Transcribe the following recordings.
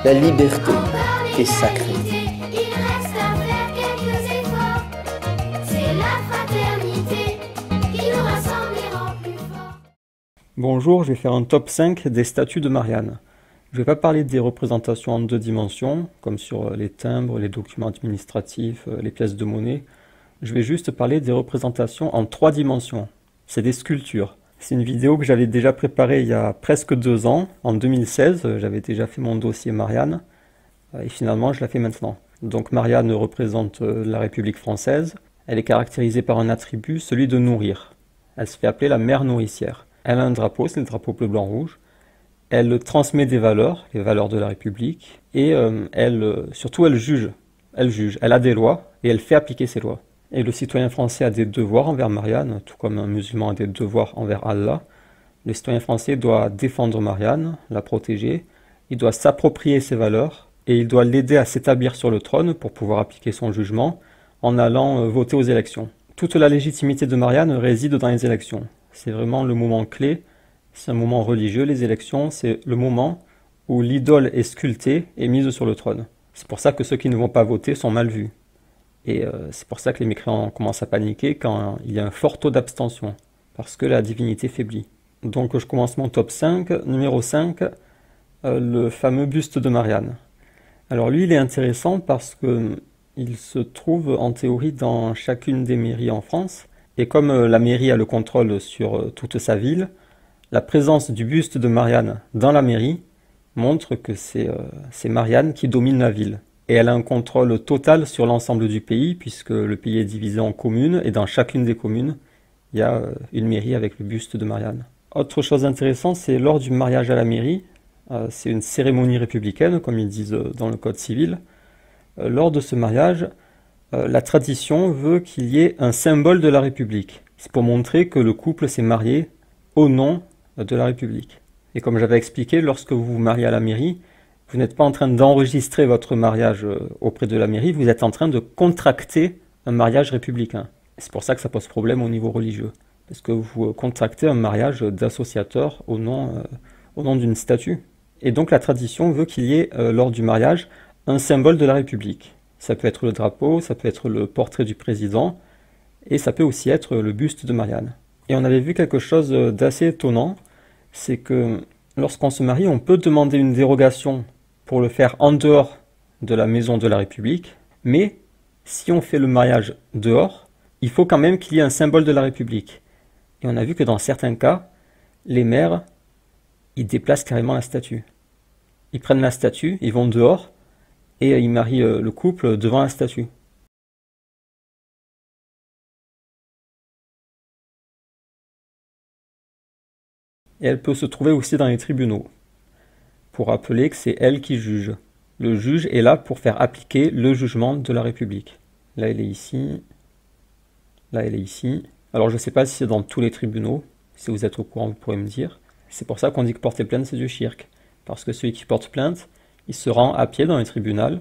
La liberté est sacrée. Bonjour, je vais faire un top 5 des statues de Marianne. Je ne vais pas parler des représentations en 2 dimensions, comme sur les timbres, les documents administratifs, les pièces de monnaie. Je vais juste parler des représentations en 3 dimensions. C'est des sculptures. C'est une vidéo que j'avais déjà préparée il y a presque 2 ans. En 2016, j'avais déjà fait mon dossier Marianne. Et finalement, je la fais maintenant. Donc Marianne représente la République française. Elle est caractérisée par un attribut, celui de nourrir. Elle se fait appeler la mère nourricière. Elle a un drapeau, c'est le drapeau bleu-blanc-rouge. Elle transmet des valeurs, les valeurs de la République. Et surtout, elle juge. Elle juge. Elle a des lois et elle fait appliquer ces lois. Et le citoyen français a des devoirs envers Marianne, tout comme un musulman a des devoirs envers Allah. Le citoyen français doit défendre Marianne, la protéger. Il doit s'approprier ses valeurs et il doit l'aider à s'établir sur le trône pour pouvoir appliquer son jugement en allant voter aux élections. Toute la légitimité de Marianne réside dans les élections. C'est vraiment le moment clé, c'est un moment religieux, les élections, c'est le moment où l'idole est sculptée et mise sur le trône. C'est pour ça que ceux qui ne vont pas voter sont mal vus. Et c'est pour ça que les mécréants commencent à paniquer quand il y a un fort taux d'abstention, parce que la divinité faiblit. Donc je commence mon top 5, numéro 5, le fameux buste de Marianne. Alors lui, il est intéressant parce que il se trouve en théorie dans chacune des mairies en France, et comme la mairie a le contrôle sur toute sa ville, la présence du buste de Marianne dans la mairie montre que c'est Marianne qui domine la ville. Et elle a un contrôle total sur l'ensemble du pays, puisque le pays est divisé en communes, et dans chacune des communes, il y a une mairie avec le buste de Marianne. Autre chose intéressante, c'est lors du mariage à la mairie, c'est une cérémonie républicaine, comme ils disent dans le code civil. Lors de ce mariage, la tradition veut qu'il y ait un symbole de la République. C'est pour montrer que le couple s'est marié au nom de la République. Et comme j'avais expliqué, lorsque vous vous mariez à la mairie, vous n'êtes pas en train d'enregistrer votre mariage auprès de la mairie, vous êtes en train de contracter un mariage républicain. C'est pour ça que ça pose problème au niveau religieux. Parce que vous contractez un mariage d'associateur au nom d'une statue. Et donc la tradition veut qu'il y ait, lors du mariage, un symbole de la République. Ça peut être le drapeau, ça peut être le portrait du président, et ça peut aussi être le buste de Marianne. Et on avait vu quelque chose d'assez étonnant, c'est que lorsqu'on se marie, on peut demander une dérogation pour le faire en dehors de la maison de la République, mais si on fait le mariage dehors, il faut quand même qu'il y ait un symbole de la République. Et on a vu que dans certains cas, les maires, ils déplacent carrément la statue. Ils prennent la statue, ils vont dehors, et ils marient le couple devant la statue. Et elle peut se trouver aussi dans les tribunaux, pour rappeler que c'est elle qui juge. Le juge est là pour faire appliquer le jugement de la République. Là, elle est ici. Là, elle est ici. Alors, je ne sais pas si c'est dans tous les tribunaux. Si vous êtes au courant, vous pourrez me dire. C'est pour ça qu'on dit que porter plainte, c'est du shirk. Parce que celui qui porte plainte, il se rend à pied dans le tribunal.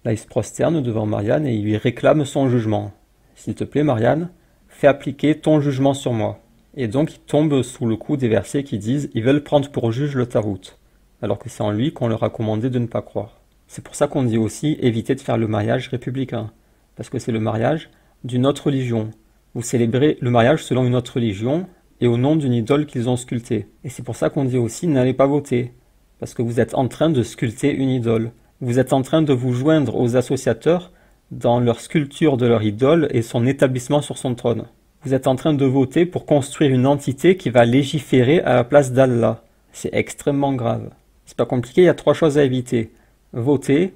Là, il se prosterne devant Marianne et il lui réclame son jugement. S'il te plaît, Marianne, fais appliquer ton jugement sur moi. Et donc, il tombe sous le coup des versets qui disent « Ils veulent prendre pour juge le tarout », alors que c'est en lui qu'on leur a commandé de ne pas croire. C'est pour ça qu'on dit aussi « Évitez de faire le mariage républicain », parce que c'est le mariage d'une autre religion. Vous célébrez le mariage selon une autre religion et au nom d'une idole qu'ils ont sculptée. Et c'est pour ça qu'on dit aussi « N'allez pas voter », parce que vous êtes en train de sculpter une idole. Vous êtes en train de vous joindre aux associateurs dans leur sculpture de leur idole et son établissement sur son trône. Vous êtes en train de voter pour construire une entité qui va légiférer à la place d'Allah. C'est extrêmement grave. C'est pas compliqué, il y a 3 choses à éviter. Voter,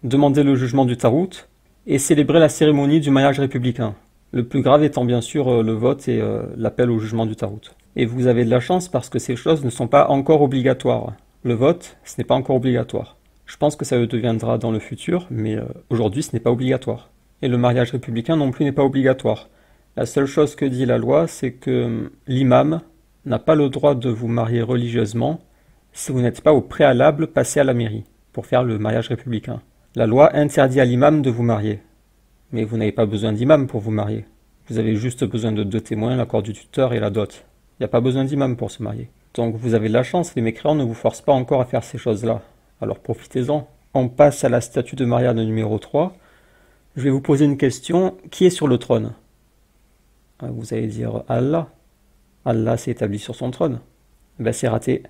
demander le jugement du tarout et célébrer la cérémonie du mariage républicain. Le plus grave étant bien sûr le vote et l'appel au jugement du tarout. Et vous avez de la chance parce que ces choses ne sont pas encore obligatoires. Le vote, ce n'est pas encore obligatoire. Je pense que ça le deviendra dans le futur, mais aujourd'hui ce n'est pas obligatoire. Et le mariage républicain non plus n'est pas obligatoire. La seule chose que dit la loi, c'est que l'imam n'a pas le droit de vous marier religieusement si vous n'êtes pas au préalable passé à la mairie pour faire le mariage républicain. La loi interdit à l'imam de vous marier, mais vous n'avez pas besoin d'imam pour vous marier. Vous avez juste besoin de 2 témoins, l'accord du tuteur et la dot. Il n'y a pas besoin d'imam pour se marier. Donc vous avez de la chance, les mécréants ne vous forcent pas encore à faire ces choses-là. Alors profitez-en. On passe à la statue de Marianne numéro 3. Je vais vous poser une question. Qui est sur le trône? Vous allez dire Allah. Allah s'est établi sur son trône. Ben c'est raté.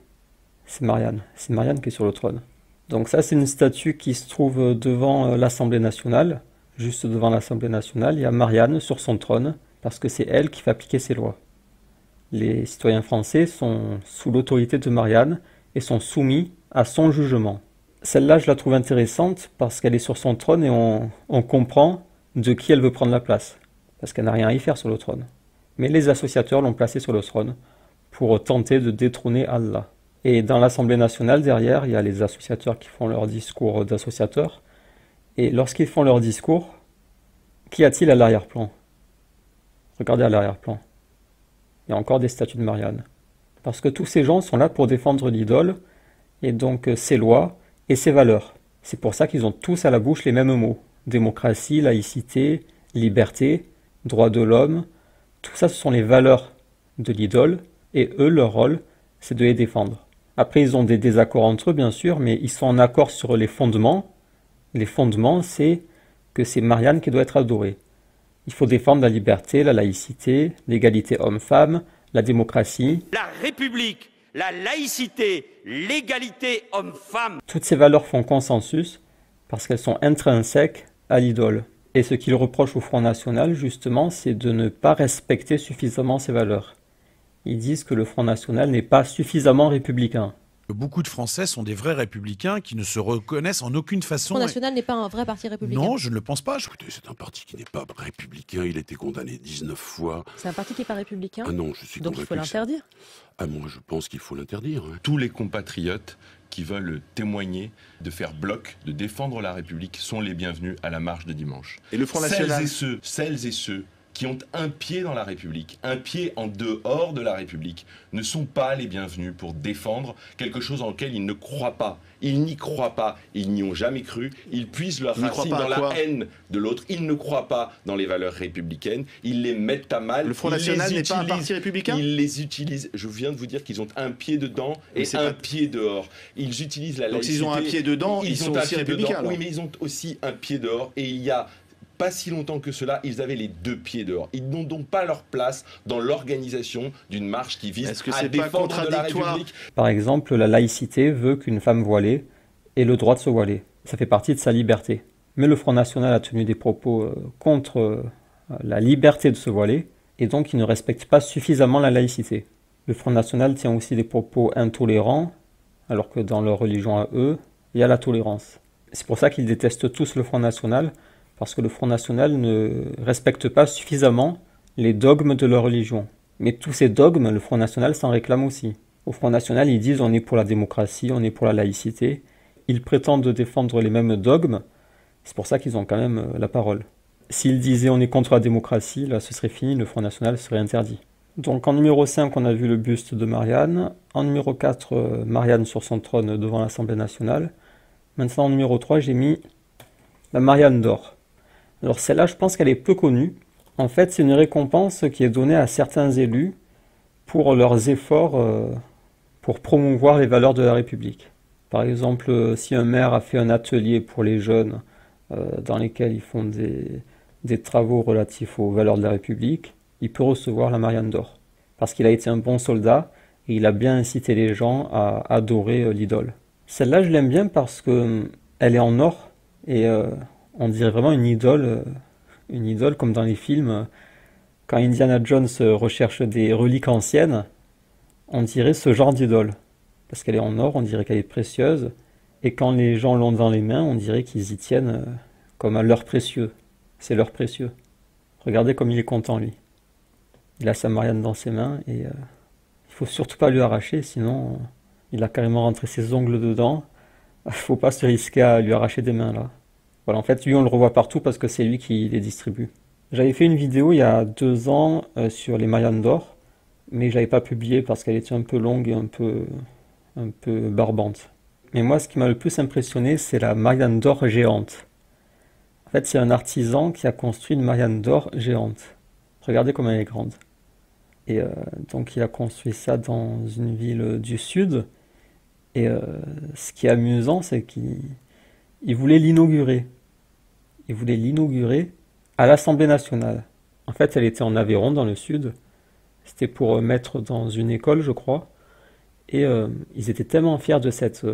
C'est Marianne. C'est Marianne qui est sur le trône. Donc ça, c'est une statue qui se trouve devant l'Assemblée nationale. Juste devant l'Assemblée nationale, il y a Marianne sur son trône, parce que c'est elle qui fait appliquer ses lois. Les citoyens français sont sous l'autorité de Marianne et sont soumis à son jugement. Celle-là, je la trouve intéressante parce qu'elle est sur son trône et on comprend de qui elle veut prendre la place, parce qu'elle n'a rien à y faire sur le trône. Mais les associateurs l'ont placée sur le trône pour tenter de détrôner Allah. Et dans l'Assemblée nationale, derrière, il y a les associateurs qui font leur discours d'associateurs. Et lorsqu'ils font leur discours, qu'y a-t-il à l'arrière-plan? Regardez à l'arrière-plan. Il y a encore des statues de Marianne. Parce que tous ces gens sont là pour défendre l'idole, et donc ses lois et ses valeurs. C'est pour ça qu'ils ont tous à la bouche les mêmes mots. Démocratie, laïcité, liberté, droits de l'homme. Tout ça, ce sont les valeurs de l'idole, et eux, leur rôle, c'est de les défendre. Après, ils ont des désaccords entre eux, bien sûr, mais ils sont en accord sur les fondements. Les fondements, c'est que c'est Marianne qui doit être adorée. Il faut défendre la liberté, la laïcité, l'égalité homme-femme, la démocratie. La République, la laïcité, l'égalité homme-femme. Toutes ces valeurs font consensus parce qu'elles sont intrinsèques à l'idole. Et ce qu'ils reprochent au Front National, justement, c'est de ne pas respecter suffisamment ces valeurs. Ils disent que le Front National n'est pas suffisamment républicain. Beaucoup de Français sont des vrais républicains qui ne se reconnaissent en aucune façon. Le Front National n'est pas un vrai parti républicain. Non, je ne le pense pas. Écoutez, c'est un parti qui n'est pas républicain. Il a été condamné 19 fois. C'est un parti qui n'est pas républicain. Ah non, je suis donc il faut convaincu que l'interdire. Ah, moi, je pense qu'il faut l'interdire. Hein. Tous les compatriotes qui veulent témoigner, de faire bloc, de défendre la République sont les bienvenus à la marche de dimanche. Et le Front National Celles et ceux qui ont un pied dans la République, un pied en dehors de la République, ne sont pas les bienvenus pour défendre quelque chose en lequel ils ne croient pas. Ils n'y croient pas, ils n'y ont jamais cru, ils puisent leur racine dans la haine de l'autre, ils ne croient pas dans les valeurs républicaines, ils les mettent à mal. Le Front National n'est pas un parti républicain? Ils les utilisent, je viens de vous dire qu'ils ont un pied dedans et un pied dehors. Ils utilisent la laïcité. Donc s'ils ont un pied dedans, ils sont aussi républicains alors. Oui, mais ils ont aussi un pied dehors et il y a pas si longtemps que cela, ils avaient les deux pieds dehors. Ils n'ont donc pas leur place dans l'organisation d'une marche qui vise à défendre de la République. Par exemple, la laïcité veut qu'une femme voilée ait le droit de se voiler. Ça fait partie de sa liberté. Mais le Front National a tenu des propos contre la liberté de se voiler, et donc il ne respecte pas suffisamment la laïcité. Le Front National tient aussi des propos intolérants, alors que dans leur religion à eux, il y a la tolérance. C'est pour ça qu'ils détestent tous le Front National, parce que le Front National ne respecte pas suffisamment les dogmes de leur religion. Mais tous ces dogmes, le Front National s'en réclame aussi. Au Front National, ils disent on est pour la démocratie, on est pour la laïcité. Ils prétendent défendre les mêmes dogmes, c'est pour ça qu'ils ont quand même la parole. S'ils disaient on est contre la démocratie, là ce serait fini, le Front National serait interdit. Donc en numéro 5, on a vu le buste de Marianne. En numéro 4, Marianne sur son trône devant l'Assemblée nationale. Maintenant en numéro 3, j'ai mis la Marianne d'or. Alors celle-là, je pense qu'elle est peu connue. En fait, c'est une récompense qui est donnée à certains élus pour leurs efforts pour promouvoir les valeurs de la République. Par exemple, si un maire a fait un atelier pour les jeunes dans lesquels ils font des travaux relatifs aux valeurs de la République, il peut recevoir la Marianne d'or. Parce qu'il a été un bon soldat et il a bien incité les gens à adorer l'idole. Celle-là, je l'aime bien parce qu'elle est en or et on dirait vraiment une idole comme dans les films. Quand Indiana Jones recherche des reliques anciennes, on dirait ce genre d'idole. Parce qu'elle est en or, on dirait qu'elle est précieuse. Et quand les gens l'ont dans les mains, on dirait qu'ils y tiennent comme à l'or précieux. C'est l'or précieux. Regardez comme il est content, lui. Il a sa Marianne dans ses mains et il faut surtout pas lui arracher, sinon il a carrément rentré ses ongles dedans. Il faut pas se risquer à lui arracher des mains, là. Voilà, en fait, lui, on le revoit partout parce que c'est lui qui les distribue. J'avais fait une vidéo il y a 2 ans sur les Mariannes d'or, mais j'avais pas publié parce qu'elle était un peu longue et un peu barbante. Mais moi, ce qui m'a le plus impressionné, c'est la Marianne d'or géante. En fait, c'est un artisan qui a construit une Marianne d'or géante. Regardez comme elle est grande. Et donc, il a construit ça dans une ville du sud. Et ce qui est amusant, c'est qu'il voulait l'inaugurer. Il voulait l'inaugurer à l'Assemblée nationale. En fait, elle était en Aveyron, dans le sud. C'était pour mettre dans une école, je crois. Et ils étaient tellement fiers de cette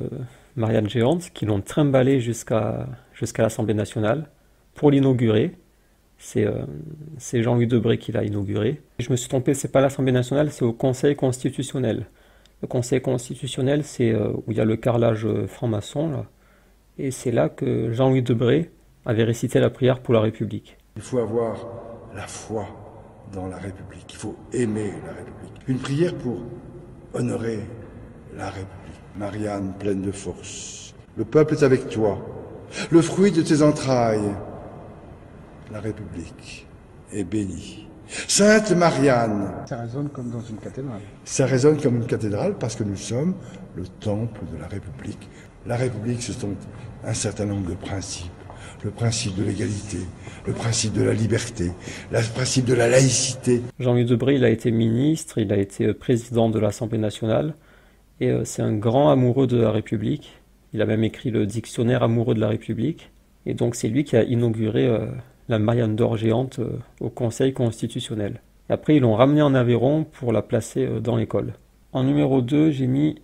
Marianne géante qu'ils l'ont trimballée jusqu'à l'Assemblée nationale pour l'inaugurer. C'est Jean-Louis Debré qui l'a inauguré. Je me suis trompé, c'est pas l'Assemblée nationale, c'est au Conseil constitutionnel. Le Conseil constitutionnel, c'est où il y a le carrelage franc-maçon, là. Et c'est là que Jean-Louis Debré avait récité la prière pour la République. Il faut avoir la foi dans la République, il faut aimer la République. Une prière pour honorer la République. Marianne, pleine de force, le peuple est avec toi, le fruit de tes entrailles, la République est bénie. Sainte Marianne. Ça résonne comme dans une cathédrale. Ça résonne comme une cathédrale parce que nous sommes le temple de la République. La République, ce sont un certain nombre de principes. Le principe de l'égalité, le principe de la liberté, le principe de la laïcité. Jean-Louis Debré, il a été ministre, il a été président de l'Assemblée nationale, et c'est un grand amoureux de la République. Il a même écrit le dictionnaire amoureux de la République, et donc c'est lui qui a inauguré la Marianne d'or géante au Conseil constitutionnel. Et après, ils l'ont ramenée en Aveyron pour la placer dans l'école. En numéro 2, j'ai mis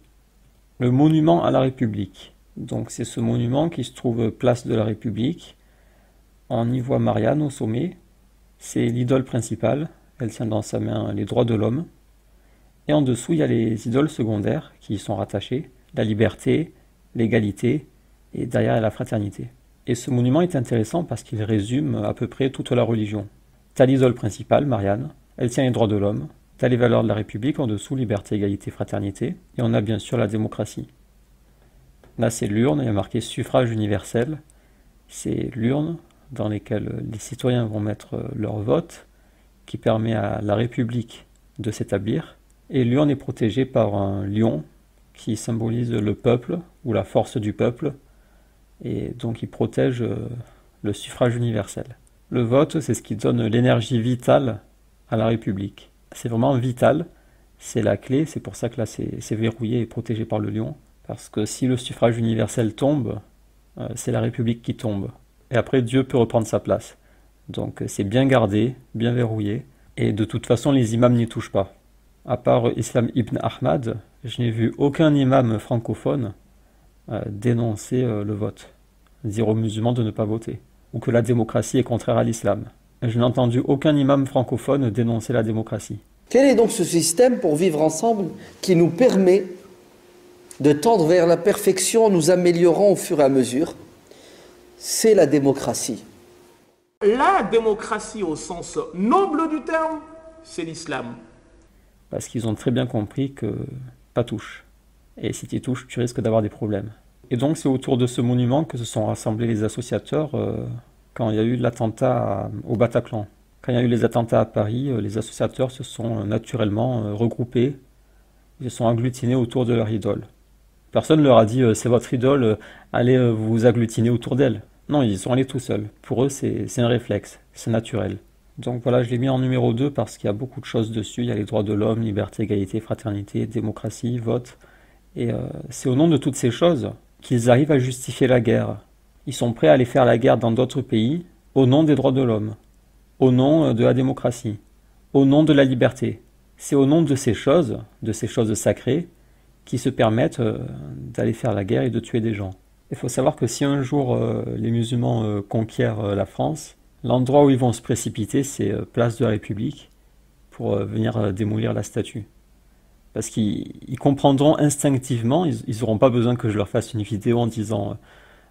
le monument à la République. Donc c'est ce monument qui se trouve place de la République. On y voit Marianne au sommet. C'est l'idole principale. Elle tient dans sa main les droits de l'homme. Et en dessous, il y a les idoles secondaires qui y sont rattachées. La liberté, l'égalité et derrière la fraternité. Et ce monument est intéressant parce qu'il résume à peu près toute la religion. T'as l'idole principale, Marianne. Elle tient les droits de l'homme. T'as les valeurs de la République en dessous, liberté, égalité, fraternité. Et on a bien sûr la démocratie. Là, c'est l'urne, il y a marqué suffrage universel. C'est l'urne dans laquelle les citoyens vont mettre leur vote, qui permet à la République de s'établir. Et l'urne est protégée par un lion qui symbolise le peuple, ou la force du peuple. Et donc, il protège le suffrage universel. Le vote, c'est ce qui donne l'énergie vitale à la République. C'est vraiment vital, c'est la clé, c'est pour ça que là, c'est verrouillé et protégé par le lion. Parce que si le suffrage universel tombe, c'est la République qui tombe. Et après, Dieu peut reprendre sa place. Donc c'est bien gardé, bien verrouillé. Et de toute façon, les imams n'y touchent pas. À part Islam ibn Ahmad, je n'ai vu aucun imam francophone dénoncer le vote. Dire aux musulmans de ne pas voter. Ou que la démocratie est contraire à l'islam. Je n'ai entendu aucun imam francophone dénoncer la démocratie. Quel est donc ce système pour vivre ensemble qui nous permet de tendre vers la perfection en nous améliorant au fur et à mesure? C'est la démocratie. La démocratie au sens noble du terme, c'est l'islam. Parce qu'ils ont très bien compris que pas touche. Et si tu touches, tu risques d'avoir des problèmes. Et donc c'est autour de ce monument que se sont rassemblés les associateurs quand il y a eu l'attentat au Bataclan. Quand il y a eu les attentats à Paris, les associateurs se sont naturellement regroupés, ils se sont agglutinés autour de leur idole. Personne ne leur a dit c'est votre idole, allez vous agglutiner autour d'elle. Non, ils sont allés tout seuls. Pour eux, c'est un réflexe, c'est naturel. Donc voilà, je l'ai mis en numéro 2 parce qu'il y a beaucoup de choses dessus. Il y a les droits de l'homme, liberté, égalité, fraternité, démocratie, vote. Et c'est au nom de toutes ces choses qu'ils arrivent à justifier la guerre. Ils sont prêts à aller faire la guerre dans d'autres pays au nom des droits de l'homme, au nom de la démocratie, au nom de la liberté. C'est au nom de ces choses sacrées, qui se permettent d'aller faire la guerre et de tuer des gens. Il faut savoir que si un jour les musulmans conquièrent la France, l'endroit où ils vont se précipiter, c'est place de la République, pour venir démolir la statue. Parce qu'ils comprendront instinctivement, ils n'auront pas besoin que je leur fasse une vidéo en disant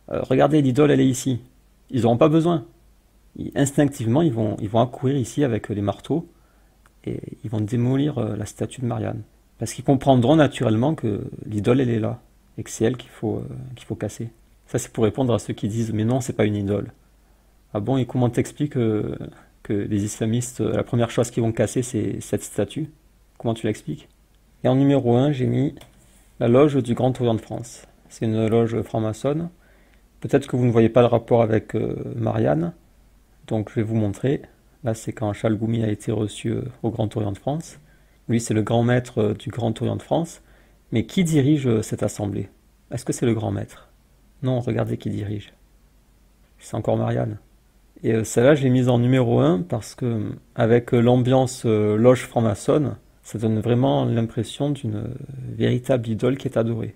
regardez, l'idole, elle est ici. Ils n'auront pas besoin. Instinctivement, ils vont accourir ici avec les marteaux et ils vont démolir la statue de Marianne. Parce qu'ils comprendront naturellement que l'idole, elle est là, et que c'est elle qu'il faut casser. Ça, c'est pour répondre à ceux qui disent « mais non, c'est pas une idole ». Ah bon, et comment t'expliques que les islamistes, la première chose qu'ils vont casser, c'est cette statue? Comment tu l'expliques? Et en numéro 1, j'ai mis la loge du Grand Orient de France. C'est une loge franc-maçonne. Peut-être que vous ne voyez pas le rapport avec Marianne, donc je vais vous montrer. Là, c'est quand Charles Goumi a été reçu au Grand Orient de France. Lui, c'est le grand maître du Grand Orient de France. Mais qui dirige cette assemblée? Est-ce que c'est le grand maître? Non, regardez qui dirige. C'est encore Marianne. Et celle-là, je l'ai mise en numéro 1 parce que, avec l'ambiance loge franc-maçonne, ça donne vraiment l'impression d'une véritable idole qui est adorée.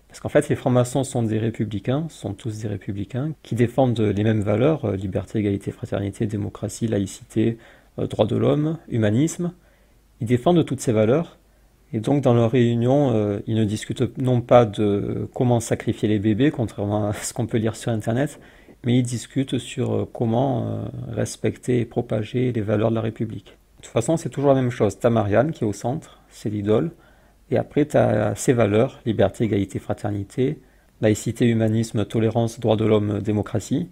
Parce qu'en fait, les francs-maçons sont des républicains, sont tous des républicains, qui défendent les mêmes valeurs, liberté, égalité, fraternité, démocratie, laïcité, droits de l'homme, humanisme. Ils défendent toutes ces valeurs. Et donc, dans leurs réunions, ils ne discutent non pas de comment sacrifier les bébés, contrairement à ce qu'on peut lire sur Internet, mais ils discutent sur comment respecter et propager les valeurs de la République. De toute façon, c'est toujours la même chose. Tu as Marianne qui est au centre, c'est l'idole, et après tu as ses valeurs, liberté, égalité, fraternité, laïcité, humanisme, tolérance, droits de l'homme, démocratie,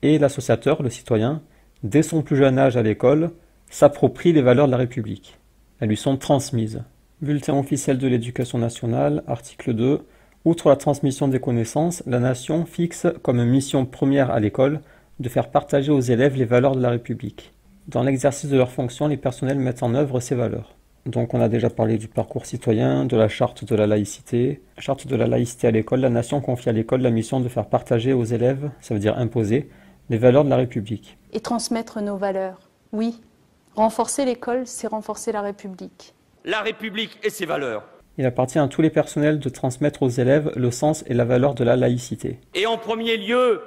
et l'associateur, le citoyen, dès son plus jeune âge à l'école, s'approprie les valeurs de la République. Elles lui sont transmises. Bulletin officiel de l'éducation nationale, article 2. Outre la transmission des connaissances, la nation fixe comme mission première à l'école de faire partager aux élèves les valeurs de la République. Dans l'exercice de leurs fonctions, les personnels mettent en œuvre ces valeurs. Donc on a déjà parlé du parcours citoyen, de la charte de la laïcité. Charte de la laïcité à l'école, la nation confie à l'école la mission de faire partager aux élèves, ça veut dire imposer, les valeurs de la République. Et transmettre nos valeurs, oui. Renforcer l'école, c'est renforcer la République. La République et ses valeurs. Il appartient à tous les personnels de transmettre aux élèves le sens et la valeur de la laïcité. Et en premier lieu,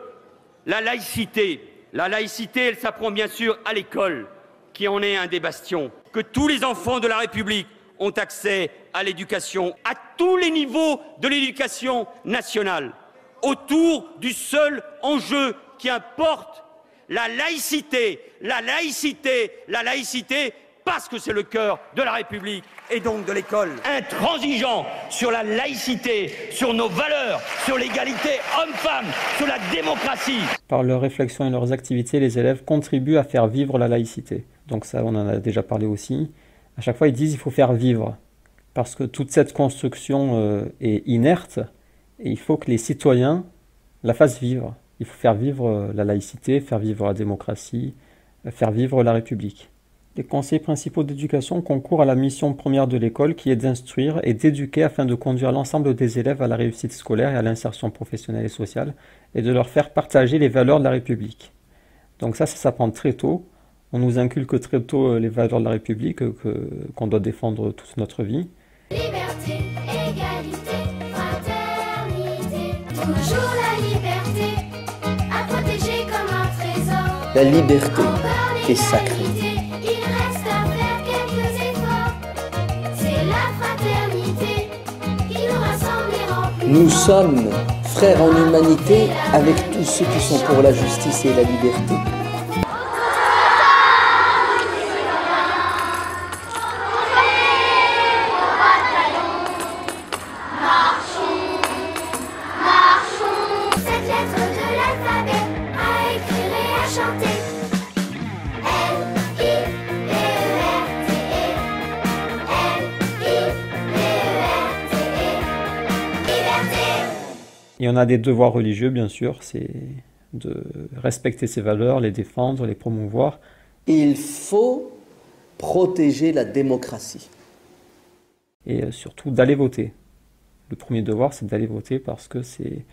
la laïcité. La laïcité, elle s'apprend bien sûr à l'école, qui en est un des bastions. Que tous les enfants de la République ont accès à l'éducation, à tous les niveaux de l'éducation nationale, autour du seul enjeu qui importe, la laïcité, la laïcité, la laïcité, parce que c'est le cœur de la République et donc de l'école. Intransigeant sur la laïcité, sur nos valeurs, sur l'égalité homme-femme, sur la démocratie. Par leurs réflexions et leurs activités, les élèves contribuent à faire vivre la laïcité. Donc ça, on en a déjà parlé aussi. À chaque fois, ils disent qu'il faut faire vivre. Parce que toute cette construction est inerte et il faut que les citoyens la fassent vivre. Il faut faire vivre la laïcité, faire vivre la démocratie, faire vivre la République. Les conseillers principaux d'éducation concourent à la mission première de l'école qui est d'instruire et d'éduquer afin de conduire l'ensemble des élèves à la réussite scolaire et à l'insertion professionnelle et sociale et de leur faire partager les valeurs de la République. Donc ça s'apprend très tôt. On nous inculque très tôt les valeurs de la République qu'on doit défendre toute notre vie. Liberté, égalité, fraternité, toujours la liberté, à protéger comme un trésor. La liberté est sacrée. Nous sommes frères en humanité avec tous ceux qui sont pour la justice et la liberté. Cette lettre de l'alphabet à écrire et à chanter. Et on a des devoirs religieux, bien sûr, c'est de respecter ces valeurs, les défendre, les promouvoir. Il faut protéger la démocratie. Et surtout d'aller voter. Le premier devoir, c'est d'aller voter parce que c'est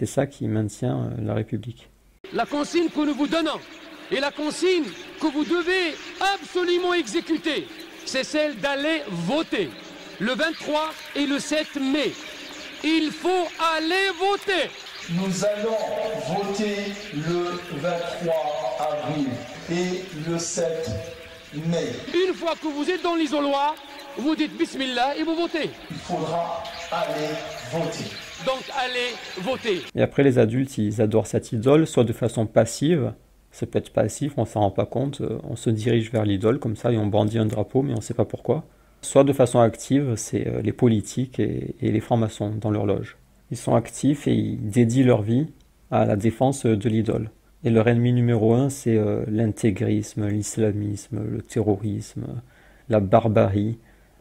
ça qui maintient la République. La consigne que nous vous donnons et la consigne que vous devez absolument exécuter, c'est celle d'aller voter le 23 et le 7 mai. Il faut aller voter. Nous allons voter le 23 avril et le 7 mai. Une fois que vous êtes dans l'isoloir, vous dites Bismillah et vous votez. Il faudra aller voter. Donc allez voter. Et après, les adultes, ils adorent cette idole, soit de façon passive, ça peut être passif, on ne s'en rend pas compte, on se dirige vers l'idole comme ça et on brandit un drapeau, mais on ne sait pas pourquoi. Soit de façon active, c'est les politiques et les francs-maçons dans leur loge. Ils sont actifs et ils dédient leur vie à la défense de l'idole. Et leur ennemi numéro 1, c'est l'intégrisme, l'islamisme, le terrorisme, la barbarie.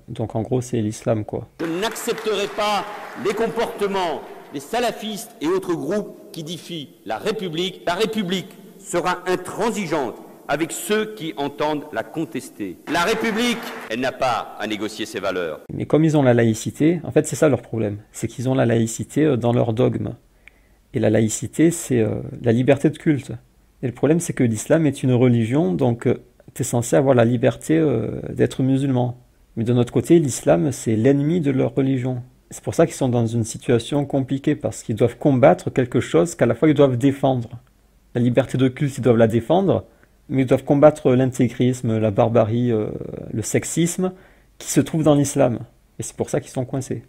Donc en gros, c'est l'islam, quoi. Je n'accepterai pas les comportements des salafistes et autres groupes qui défient la République. La République sera intransigeante avec ceux qui entendent la contester. La République, elle n'a pas à négocier ses valeurs. Mais comme ils ont la laïcité, en fait c'est ça leur problème, c'est qu'ils ont la laïcité dans leur dogme. Et la laïcité, c'est la liberté de culte. Et le problème, c'est que l'islam est une religion, donc tu es censé avoir la liberté d'être musulman. Mais de notre côté, l'islam, c'est l'ennemi de leur religion. C'est pour ça qu'ils sont dans une situation compliquée, parce qu'ils doivent combattre quelque chose qu'à la fois ils doivent défendre. La liberté de culte, ils doivent la défendre, mais ils doivent combattre l'intégrisme, la barbarie, le sexisme, qui se trouvent dans l'islam. Et c'est pour ça qu'ils sont coincés.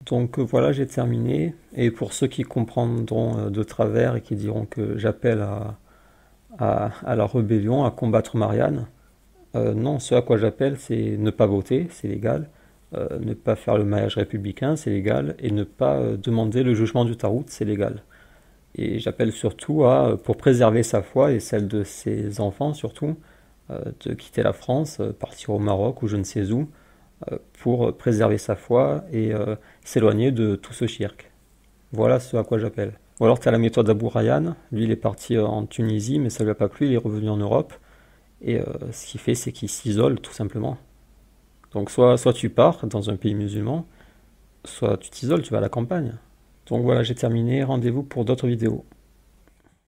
Donc voilà, j'ai terminé. Et pour ceux qui comprendront de travers et qui diront que j'appelle à la rébellion, à combattre Marianne, non, ce à quoi j'appelle, c'est ne pas voter, c'est légal, ne pas faire le mariage républicain, c'est légal, et ne pas demander le jugement du Tarout, c'est légal. Et j'appelle surtout pour préserver sa foi et celle de ses enfants surtout, de quitter la France, partir au Maroc ou je ne sais où, pour préserver sa foi et s'éloigner de tout ce shirk. Voilà ce à quoi j'appelle. Ou alors tu as la méthode Abou Rayyan, lui il est parti en Tunisie mais ça lui a pas plu, il est revenu en Europe et ce qu'il fait c'est qu'il s'isole tout simplement. Donc soit tu pars dans un pays musulman, soit tu t'isoles, tu vas à la campagne. Donc voilà, j'ai terminé, rendez-vous pour d'autres vidéos.